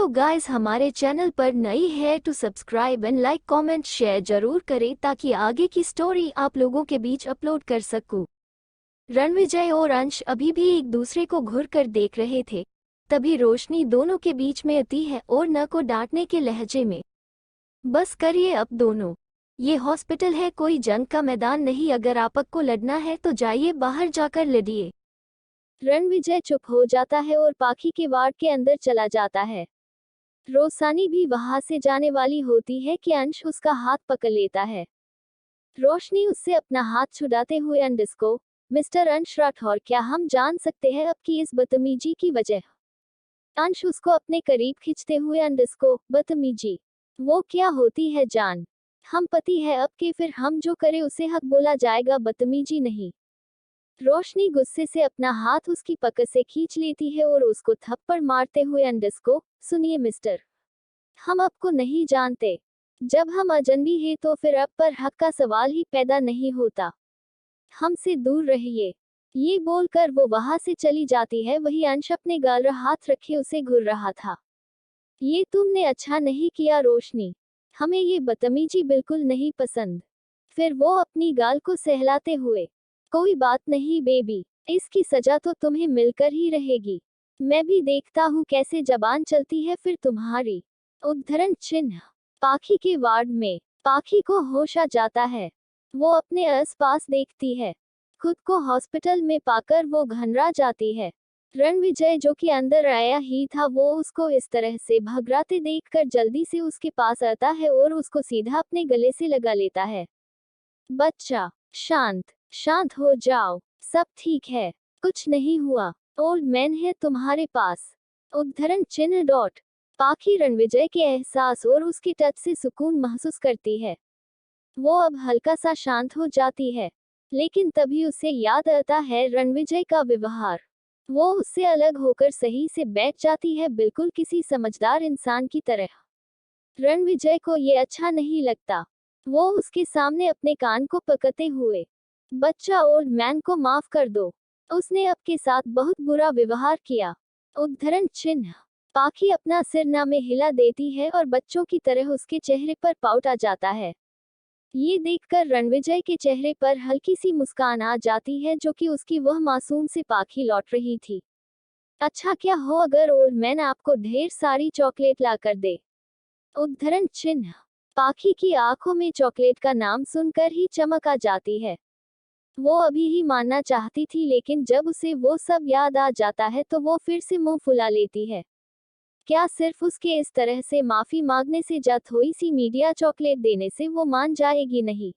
Hello guys, हमारे channel पर नई है तो subscribe and like comment share जरूर करें ताकि आगे की स्टोरी आप लोगों के बीच अपलोड कर सकूं। रणविजय और अंश अभी भी एक दूसरे को घूर कर देख रहे थे। तभी रोशनी दोनों के बीच में आती है और न को डांटने के लहजे में, बस करिए अब दोनों, ये हॉस्पिटल है, कोई जंग का मैदान नहीं। अगर आपको लड़ना है तो जाइए बाहर जाकर लड़िए। रणविजय चुप हो जाता है और पाखी के वार्ड के अंदर चला जाता है। रोसानी भी वहां से जाने वाली होती है कि अंश उसका हाथ पकड़ लेता है। रोशनी उससे अपना हाथ छुड़ाते हुए अंश को, मिस्टर अंश राठौर, क्या हम जान सकते हैं आपकी इस बदतमीजी की वजह? अंश उसको अपने करीब खींचते हुए अंश को, बदतमीजी वो क्या होती है जान? हम पति है आपके, फिर हम जो करे उसे हक बोला जाएगा, बदतमीजी नहीं। रोशनी गुस्से से अपना हाथ उसकी पकड़ से खींच लेती है और उसको थप्पड़ मारते हुए अंश को, सुनिए मिस्टर, हम आपको नहीं जानते। जब हम अजनबी हैं तो फिर अब पर हक का सवाल ही पैदा नहीं होता। हमसे दूर रहिए। ये बोलकर वो वहां से चली जाती है। वही अंश अपने गाल हाथ रखे उसे घूर रहा था। ये तुमने अच्छा नहीं किया रोशनी, हमें ये बदतमीजी बिल्कुल नहीं पसंद। फिर वो अपनी गाल को सहलाते हुए, कोई बात नहीं बेबी, इसकी सजा तो तुम्हें मिलकर ही रहेगी। मैं भी देखता हूँ कैसे जबान चलती है फिर तुम्हारी। उद्धरण चिन्ह। पाखी के वार्ड में पाखी को होश आ जाता है। वो अपने आस-पास देखती है। खुद को हॉस्पिटल में पाकर वो घबरा जाती है। रणविजय जो कि अंदर आया ही था, वो उसको इस तरह से भगराते देखकर जल्दी से उसके पास आता है और उसको सीधा अपने गले से लगा लेता है। बच्चा, शांत शांत हो जाओ, सब ठीक है, कुछ नहीं हुआ, ओल्ड मैन है तुम्हारे पास। उद्धरण चिन्ह डॉट। पाखी रणविजय के एहसास और उसके टच से सुकून महसूस करती है। वो अब हल्का सा शांत हो जाती है, लेकिन तभी उसे याद आता है रणविजय का व्यवहार। वो उससे अलग होकर सही से बैठ जाती है, बिल्कुल किसी समझदार इंसान की तरह। रणविजय को ये अच्छा नहीं लगता। वो उसके सामने अपने कान को पकड़ते हुए, बच्चा, ओल्ड मैन को माफ कर दो, उसने आपके साथ बहुत बुरा व्यवहार किया। उद्धरण चिन्ह। पाखी अपना सिर ना में हिला देती है और बच्चों की तरह उसके चेहरे पर पाउट आ जाता है। ये देखकर रणविजय के चेहरे पर हल्की सी मुस्कान आ जाती है, जो कि उसकी वह मासूम से पाखी लौट रही थी। अच्छा क्या हो अगर ओल्ड मैन आपको ढेर सारी चॉकलेट ला कर दे। उद्धरण चिन्ह। पाखी की आंखों में चॉकलेट का नाम सुनकर ही चमक आ जाती है। वो अभी ही मानना चाहती थी, लेकिन जब उसे वो सब याद आ जाता है तो वो फिर से मुंह फुला लेती है। क्या सिर्फ उसके इस तरह से माफी मांगने से या थोड़ी सी मीडिया चॉकलेट देने से वो मान जाएगी? नहीं।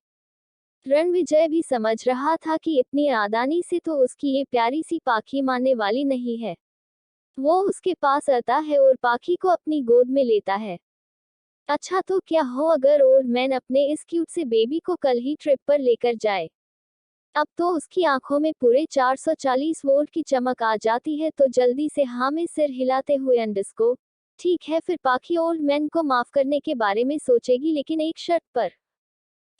रणविजय भी समझ रहा था कि इतनी आदानी से तो उसकी ये प्यारी सी पाखी मानने वाली नहीं है। वो उसके पास आता है और पाखी को अपनी गोद में लेता है। अच्छा तो क्या हो अगर ओल्ड मैन अपने इस क्यूट से बेबी को कल ही ट्रिप पर लेकर जाए? अब तो उसकी आंखों में पूरे 440 वोल्ट की चमक आ जाती है, तो जल्दी से हाँ में सिर हिलाते हुए अंडस को, ठीक है, फिर पाखी ओल्ड मैन को माफ करने के बारे में सोचेगी, लेकिन एक शर्त पर।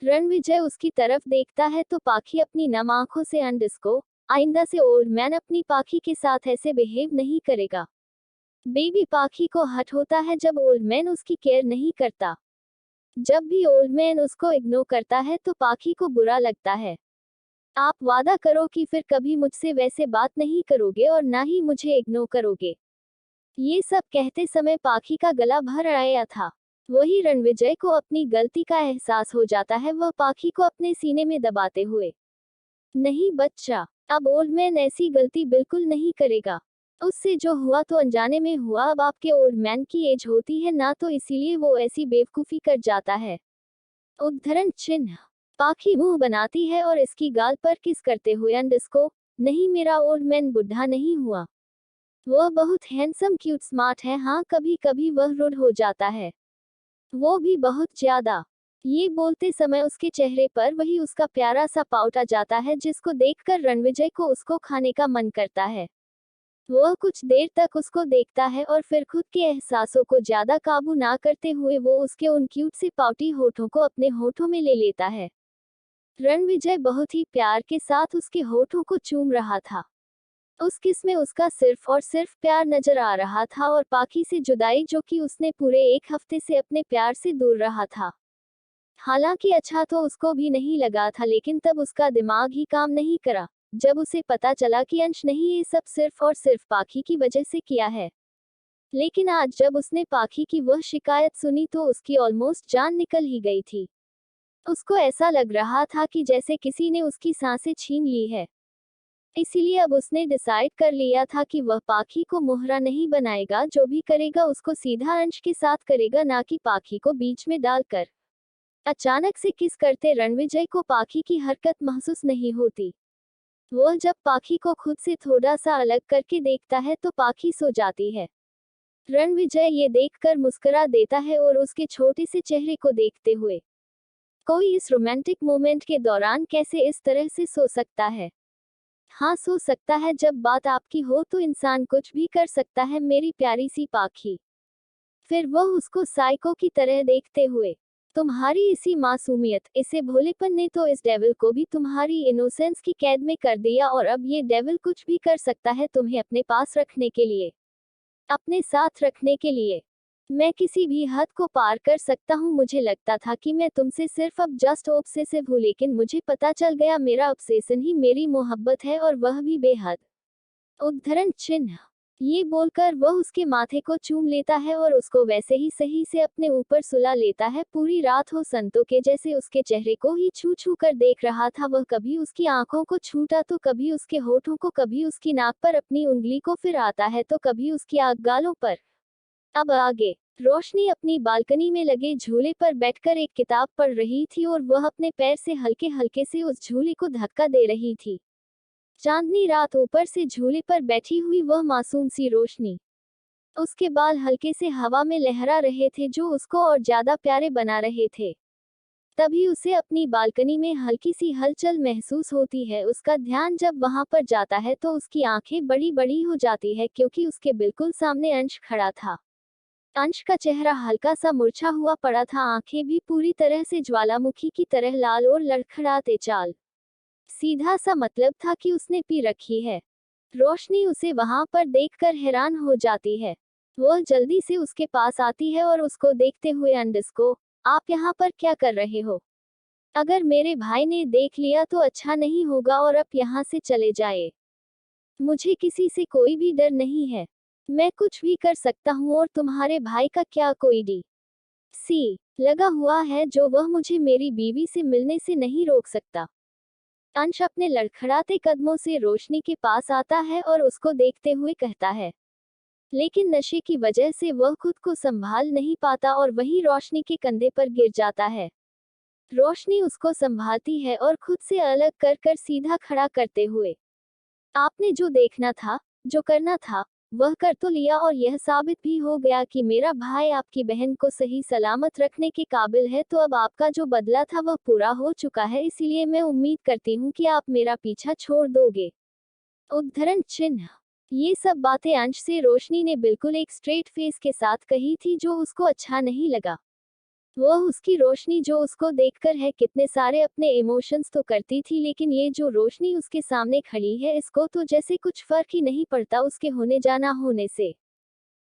रणविजय उसकी तरफ देखता है तो पाखी अपनी नम आंखों से अंडस को, आइंदा से ओल्ड मैन अपनी पाखी के साथ ऐसे बिहेव नहीं करेगा। बेबी पाखी को हट होता है जब ओल्ड मैन उसकी केयर नहीं करता। जब भी ओल्ड मैन उसको इग्नोर करता है तो पाखी को बुरा लगता है। आप वादा करो कि फिर कभी मुझसे वैसे बात नहीं करोगे और ना ही मुझे इग्नोर करोगे। ये सब कहते समय पाखी का गला भर आया था। वही रणविजय को अपनी गलती का एहसास हो जाता है। वह पाखी को अपने सीने में दबाते हुए, नहीं बच्चा, अब ओल्ड मैन ऐसी गलती बिल्कुल नहीं करेगा। उससे जो हुआ तो अनजाने में हुआ, अब आपके ओल्ड मैन की एज होती है ना, तो इसीलिए वो ऐसी बेवकूफी कर जाता है। उद्धरण चिन्ह। पाखी मुंह बनाती है और इसकी गाल पर किस करते हुए अंडस को, नहीं, मेरा ओल्ड मैन बुढ़ा नहीं हुआ। वह बहुत हैंडसम, क्यूट, स्मार्ट है। हाँ, कभी कभी वह रूड हो जाता है, वो भी बहुत ज्यादा। ये बोलते समय उसके चेहरे पर वही उसका प्यारा सा पाउट आ जाता है, जिसको देखकर रणविजय को उसको खाने का मन करता है। वह कुछ देर तक उसको देखता है और फिर खुद के एहसासों को ज्यादा काबू ना करते हुए वो उसके उन क्यूट से पाउटी होठों को अपने होठों में ले लेता है। रणविजय बहुत ही प्यार के साथ उसके होठों को चूम रहा था। उस किस में उसका सिर्फ और सिर्फ प्यार नजर आ रहा था और पाखी से जुदाई जो कि उसने पूरे 1 हफ्ते से अपने प्यार से दूर रहा था। हालांकि अच्छा तो उसको भी नहीं लगा था, लेकिन तब उसका दिमाग ही काम नहीं करा जब उसे पता चला कि अंश नहीं ये सब सिर्फ और सिर्फ पाखी की वजह से किया है। लेकिन आज जब उसने पाखी की वह शिकायत सुनी तो उसकी ऑलमोस्ट जान निकल ही गई थी। उसको ऐसा लग रहा था कि जैसे किसी ने उसकी सांसें छीन ली है। इसीलिए अब उसने डिसाइड कर लिया था कि वह पाखी को मोहरा नहीं बनाएगा, जो भी करेगा उसको सीधा अंश के साथ करेगा, ना कि पाखी को बीच में डालकर। अचानक से किस करते रणविजय को पाखी की हरकत महसूस नहीं होती। वह जब पाखी को खुद से थोड़ा सा अलग करके देखता है तो पाखी सो जाती है। रणविजय ये देखकर मुस्कुरा देता है और उसके छोटे से चेहरे को देखते हुए, कोई इस रोमांटिक मोमेंट के दौरान कैसे इस तरह से सो सकता है? हाँ, सो सकता है। जब बात आपकी हो तो इंसान कुछ भी कर सकता है मेरी प्यारी सी पाखी। फिर वह उसको साइको की तरह देखते हुए, तुम्हारी इसी मासूमियत, इसे भोलेपन ने तो इस डेविल को भी तुम्हारी इनोसेंस की कैद में कर दिया, और अब ये डेविल कुछ भी कर सकता है तुम्हें अपने पास रखने के लिए, अपने साथ रखने के लिए। मैं किसी भी हद को पार कर सकता हूँ। मुझे लगता था कि मैं तुमसे सिर्फ अब जस्ट ऑब्सेसिव हूँ, लेकिन मुझे पता चल गया मेरा ऑब्सेशन ही मेरी मोहब्बत है, और वह भी बेहद। उद्धरण चिन्ह। ये बोलकर वह उसके माथे को चूम लेता है और उसको वैसे ही सही से अपने ऊपर सुला लेता है। पूरी रात हो संतों के जैसे उसके चेहरे को ही छू छू कर देख रहा था। वह कभी उसकी आंखों को छूटा तो कभी उसके होठों को, कभी उसकी नाक पर अपनी उंगली को, फिर आता है तो कभी उसकी आग गालों पर। अब आगे रोशनी अपनी बालकनी में लगे झूले पर बैठकर एक किताब पढ़ रही थी और वह अपने पैर से हल्के हल्के से उस झूले को धक्का दे रही थी। चांदनी रात, ऊपर से झूले पर बैठी हुई वह मासूम सी रोशनी। उसके बाल हल्के से हवा में लहरा रहे थे जो उसको और ज्यादा प्यारे बना रहे थे। तभी उसे अपनी बालकनी में हल्की सी हलचल महसूस होती है। उसका ध्यान जब वहां पर जाता है तो उसकी आंखें बड़ी बड़ी हो जाती है, क्योंकि उसके बिल्कुल सामने अंश खड़ा था। अंश का चेहरा हल्का सा मुरझा हुआ पड़ा था, आंखें भी पूरी तरह से ज्वालामुखी की तरह लाल और लड़खड़ाते चाल। सीधा सा मतलब था कि उसने पी रखी है। रोशनी उसे वहां पर देखकर हैरान हो जाती है। वह जल्दी से उसके पास आती है और उसको देखते हुए, अंडस्को, आप यहाँ पर क्या कर रहे हो? अगर मेरे भाई ने देख लिया तो अच्छा नहीं होगा, और अब यहाँ से चले जाए। मुझे किसी से कोई भी डर नहीं है। मैं कुछ भी कर सकता हूँ, और तुम्हारे भाई का क्या कोई डी सी लगा हुआ है जो वह मुझे मेरी बीवी से मिलने से नहीं रोक सकता। अंश अपने लड़खड़ाते कदमों से रोशनी के पास आता है और उसको देखते हुए कहता है, लेकिन नशे की वजह से वह खुद को संभाल नहीं पाता और वहीं रोशनी के कंधे पर गिर जाता है। रोशनी उसको संभालती है और खुद से अलग कर कर सीधा खड़ा करते हुए, आपने जो देखना था, जो करना था, वह कर तो लिया, और यह साबित भी हो गया कि मेरा भाई आपकी बहन को सही सलामत रखने के काबिल है। तो अब आपका जो बदला था वह पूरा हो चुका है, इसीलिए मैं उम्मीद करती हूँ कि आप मेरा पीछा छोड़ दोगे। उद्धरण चिन्ह। ये सब बातें अंश से रोशनी ने बिल्कुल एक स्ट्रेट फेस के साथ कही थी, जो उसको अच्छा नहीं लगा। वह उसकी रोशनी जो उसको देखकर है कितने सारे अपने इमोशंस तो करती थी, लेकिन ये जो रोशनी उसके सामने खड़ी है इसको तो जैसे कुछ फर्क ही नहीं पड़ता उसके होने जाना होने से।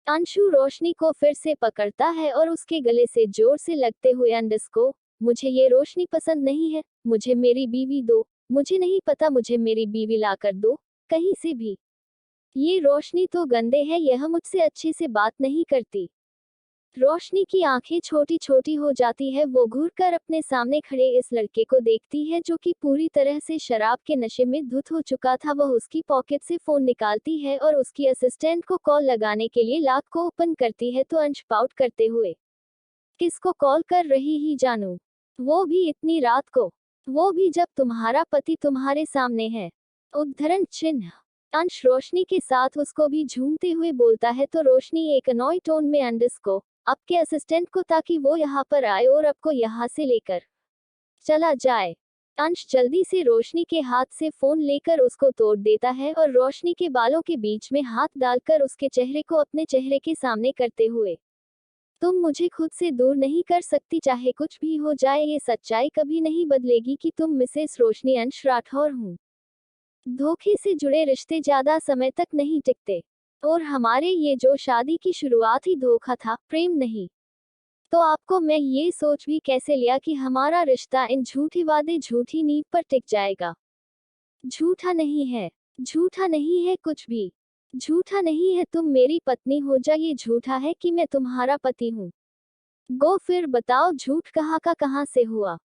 अंशु रोशनी को फिर से पकड़ता है और उसके गले से जोर से लगते हुए, अंडस्को, मुझे ये रोशनी पसंद नहीं है, मुझे मेरी बीवी दो। मुझे नहीं पता, मुझे मेरी बीवी लाकर दो, कहीं से भी। ये रोशनी तो गंदे है, यह मुझसे अच्छे से बात नहीं करती। रोशनी की आंखें छोटी छोटी हो जाती है। वो घूरकर अपने सामने खड़े इस लड़के को देखती है जो कि पूरी तरह से शराब के नशे में धुत हो चुका था। वह उसकी पॉकेट से फोन निकालती है और उसकी असिस्टेंट को कॉल लगाने के लिए लॉक को ओपन करती है तो अंश पाउट करते हुए, किसको कॉल कर रही ही जानू, वो भी इतनी रात को, वो भी जब तुम्हारा पति तुम्हारे सामने है। उद्धरण चिन्ह। अंश रोशनी के साथ उसको भी झूमते हुए बोलता है तो रोशनी एक अनॉय टोन में, अंडस्को, आपके असिस्टेंट को, ताकि वो यहाँ पर आए और आपको यहाँ से लेकर चला जाए। अंश जल्दी से रोशनी के हाथ से फोन लेकर उसको तोड़ देता है और रोशनी के बालों के बीच में हाथ डालकर उसके चेहरे को अपने चेहरे के सामने करते हुए, तुम मुझे खुद से दूर नहीं कर सकती, चाहे कुछ भी हो जाए, ये सच्चाई कभी नहीं बदलेगी कि तुम मिसेस रोशनी अंश राठौर हूँ। धोखे से जुड़े रिश्ते ज्यादा समय तक नहीं टिकते। और हमारे ये जो शादी की शुरुआत ही धोखा था, प्रेम नहीं। तो आपको मैं ये सोच भी कैसे लिया कि हमारा रिश्ता इन झूठे वादे झूठी नींव पर टिक जाएगा। झूठा नहीं है। झूठा नहीं है कुछ भी। झूठा नहीं है तुम मेरी पत्नी हो जा, ये झूठा है कि मैं तुम्हारा पति हूँ। गो फिर बताओ झूठ कहाँ का कहाँ से हुआ।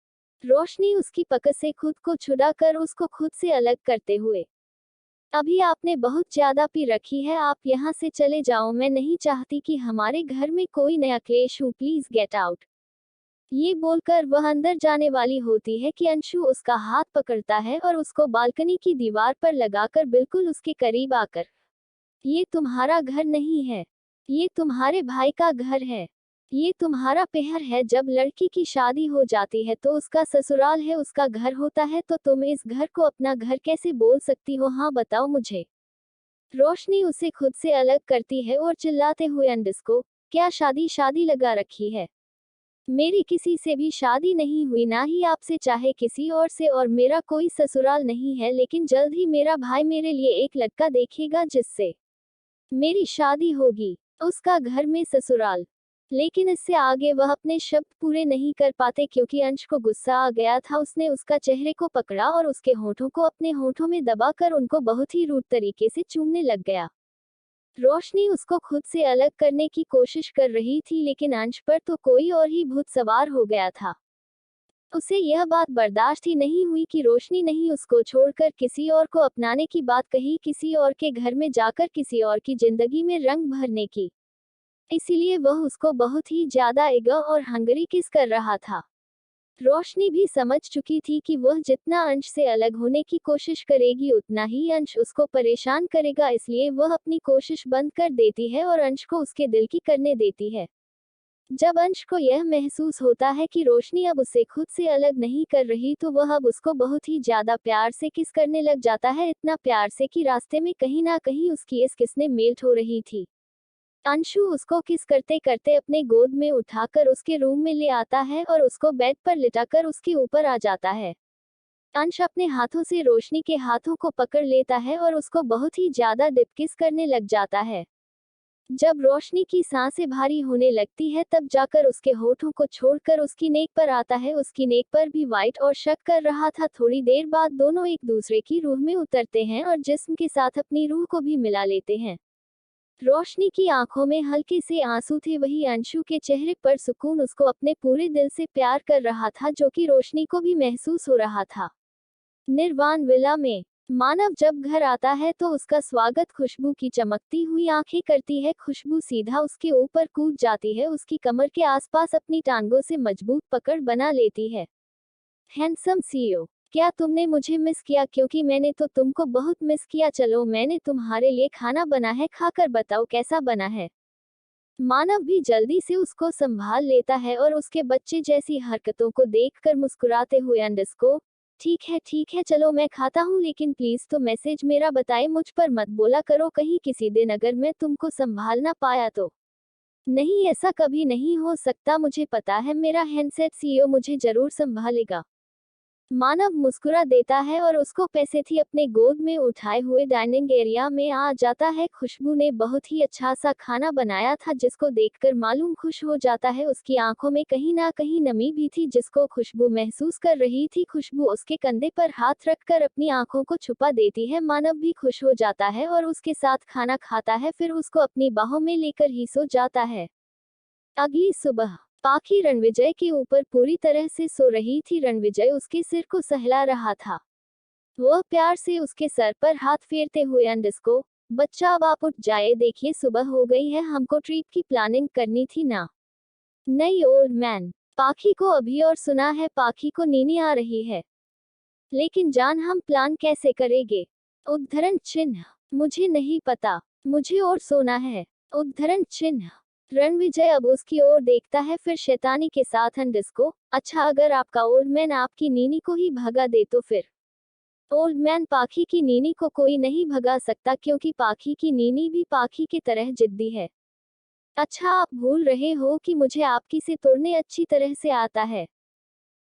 रोशनी उसकी पकड़ से खुद को छुड़ा कर उसको खुद से अलग करते हुए। अभी आपने बहुत ज्यादा पी रखी है, आप यहाँ से चले जाओ, मैं नहीं चाहती कि हमारे घर में कोई नया क्लेश हो, प्लीज गेट आउट। ये बोलकर वह अंदर जाने वाली होती है कि अंशु उसका हाथ पकड़ता है और उसको बालकनी की दीवार पर लगाकर बिल्कुल उसके करीब आकर, ये तुम्हारा घर नहीं है, ये तुम्हारे भाई का घर है, ये तुम्हारा पेहर है। जब लड़की की शादी हो जाती है तो उसका ससुराल है, उसका घर होता है, तो तुम इस घर को अपना घर कैसे बोल सकती हो? हाँ बताओ मुझे। रोशनी उसे खुद से अलग करती है और चिल्लाते हुए, अंडस्को क्या शादी शादी लगा रखी है? मेरी किसी से भी शादी नहीं हुई, ना ही आपसे, चाहे किसी और से, और मेरा कोई ससुराल नहीं है। लेकिन जल्द ही मेरा भाई मेरे लिए एक लड़का देखेगा जिससे मेरी शादी होगी, उसका घर में ससुराल। लेकिन इससे आगे वह अपने शब्द पूरे नहीं कर पाते क्योंकि अंश को गुस्सा आ गया था। उसने उसका चेहरे को पकड़ा और उसके होठों को अपने होठों में दबाकर उनको बहुत ही रूड तरीके से चूमने लग गया। रोशनी उसको खुद से अलग करने की कोशिश कर रही थी, लेकिन अंश पर तो कोई और ही भूत सवार हो गया था। उसे यह बात बर्दाश्त ही नहीं हुई कि रोशनी नहीं उसको छोड़कर किसी और को अपनाने की बात कही, किसी और के घर में जाकर किसी और की जिंदगी में रंग भरने की। इसीलिए वह उसको बहुत ही ज्यादा ईगो और हंगरी किस कर रहा था। रोशनी भी समझ चुकी थी कि वह जितना अंश से अलग होने की कोशिश करेगी उतना ही अंश उसको परेशान करेगा, इसलिए वह अपनी कोशिश बंद कर देती है और अंश को उसके दिल की करने देती है। जब अंश को यह महसूस होता है कि रोशनी अब उसे खुद से अलग नहीं कर रही तो वह अब उसको बहुत ही ज्यादा प्यार से किस करने लग जाता है, इतना प्यार से कि रास्ते में कहीं ना कहीं उसकी इस किस ने मेल्ट हो रही थी। अंशु उसको किस करते करते अपने गोद में उठाकर उसके रूम में ले आता है और उसको बेड पर लिटाकर उसके ऊपर आ जाता है। अंश अपने हाथों से रोशनी के हाथों को पकड़ लेता है और उसको बहुत ही ज्यादा डिप किस करने लग जाता है। जब रोशनी की सांसें भारी होने लगती है तब जाकर उसके होठों को छोड़कर उसकी नेक पर आता है। उसकी नेक पर भी वाइट और शक कर रहा था। थोड़ी देर बाद दोनों एक दूसरे की रूह में उतरते हैं और जिस्म के साथ अपनी रूह को भी मिला लेते हैं। रोशनी की आंखों में हल्के से आंसू थे, वही अंशु के चेहरे पर सुकून। उसको अपने पूरे दिल से प्यार कर रहा था, जो कि रोशनी को भी महसूस हो रहा था। निर्वाण विला में मानव जब घर आता है तो उसका स्वागत खुशबू की चमकती हुई आंखें करती है। खुशबू सीधा उसके ऊपर कूद जाती है, उसकी कमर के आसपास अपनी टांगों से मजबूत पकड़ बना लेती है। हैंडसम सीईओ, क्या तुमने मुझे मिस किया? क्योंकि मैंने तो तुमको बहुत मिस किया। चलो मैंने तुम्हारे लिए खाना बना है, खाकर बताओ कैसा बना है। मानव भी जल्दी से उसको संभाल लेता है और उसके बच्चे जैसी हरकतों को देखकर मुस्कुराते हुए, अंडस्को ठीक है चलो मैं खाता हूँ, लेकिन प्लीज तो मैसेज मेरा बताए, मुझ पर मत बोला करो कहीं किसी दिन अगर मैं तुमको संभाल ना पाया तो। नहीं ऐसा कभी नहीं हो सकता, मुझे पता है मेरा हैंडसेट सीईओ मुझे जरूर संभालेगा। मानव मुस्कुरा देता है और उसको पैसे थी अपने गोद में उठाए हुए डाइनिंग एरिया में आ जाता है। खुशबू ने बहुत ही अच्छा सा खाना बनाया था जिसको देखकर मालूम खुश हो जाता है। उसकी आंखों में कहीं ना कहीं नमी भी थी जिसको खुशबू महसूस कर रही थी। खुशबू उसके कंधे पर हाथ रखकर अपनी आंखों को छुपा देती है। मानव भी खुश हो जाता है और उसके साथ खाना खाता है, फिर उसको अपनी बाहों में लेकर ही सो जाता है। अगली सुबह पाखी रणविजय के ऊपर पूरी तरह से सो रही थी। रणविजय उसके सिर को सहला रहा था। वह प्यार से उसके सर पर हाथ फेरते हुए, अंडस्को बच्चा अब आप उठ जाए, देखिए सुबह हो गई है, हमको ट्रिप की प्लानिंग करनी थी ना। नहीं ओल्ड मैन, पाखी को अभी और सुना है, पाखी को नींद आ रही है। लेकिन जान हम प्लान कैसे करेंगे? उद्धरण चिन्ह, मुझे नहीं पता, मुझे और सोना है। उद्धरण चिन्ह। रणविजय अब उसकी ओर देखता है, फिर शैतानी के साथ, अंडस्को अच्छा अगर आपका ओल्ड मैन आपकी नीनी को ही भगा दे तो फिर? ओल्ड मैन, पाखी की नीनी को कोई नहीं भगा सकता क्योंकि पाखी की नीनी भी पाखी की तरह जिद्दी है। अच्छा आप भूल रहे हो कि मुझे आपकी से तोड़ने अच्छी तरह से आता है।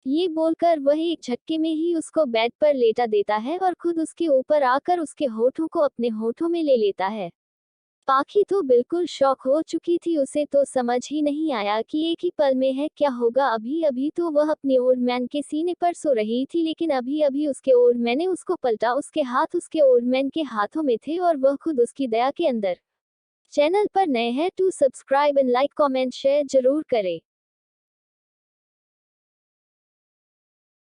ये बोलकर वह एक झटके में ही उसको बेड पर लेटा देता है और खुद उसके ऊपर आकर उसके होठों को अपने होठों में ले लेता है। पाखी तो बिल्कुल शॉक हो चुकी थी, उसे तो समझ ही नहीं आया कि एक ही पल में है क्या होगा। अभी अभी तो वह अपने ओल्ड मैन के सीने पर सो रही थी, लेकिन अभी अभी उसके ओल्ड मैन ने उसको पलटा, उसके हाथ उसके ओल्ड मैन के हाथों में थे और वह खुद उसकी दया के अंदर। चैनल पर नए हैं तो subscribe and like comment share जरूर करें।